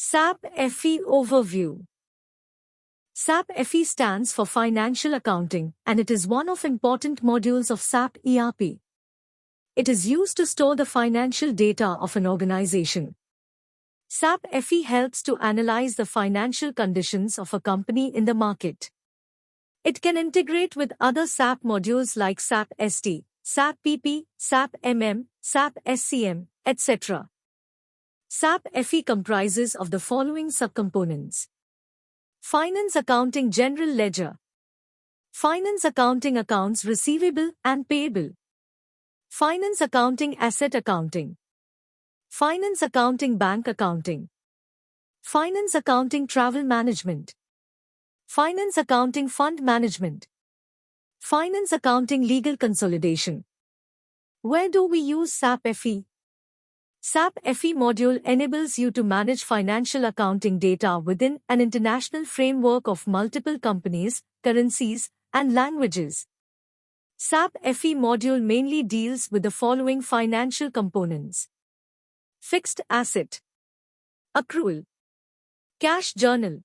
SAP FE Overview. SAP FE stands for Financial Accounting, and it is one of important modules of SAP ERP. It is used to store the financial data of an organization. SAP FE helps to analyze the financial conditions of a company in the market. It can integrate with other SAP modules like SAP SD, SAP PP, SAP MM, SAP SCM, etc. SAP FE comprises of the following subcomponents. Finance Accounting General Ledger. Finance Accounting Accounts Receivable and Payable. Finance Accounting Asset Accounting. Finance Accounting Bank Accounting. Finance Accounting Travel Management. Finance Accounting Fund Management. Finance Accounting Legal Consolidation. Where do we use SAP FE? SAP FE module enables you to manage financial accounting data within an international framework of multiple companies, currencies, and languages. SAP FE module mainly deals with the following financial components: fixed asset, accrual, cash journal,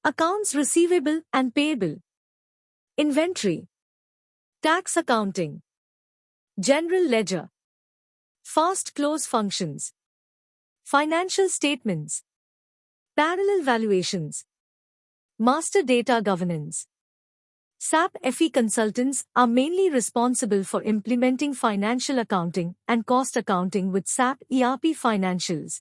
accounts receivable and payable, inventory, tax accounting, general ledger, fast close functions, financial statements, parallel valuations, master data governance. SAP FE consultants are mainly responsible for implementing financial accounting and cost accounting with SAP ERP financials.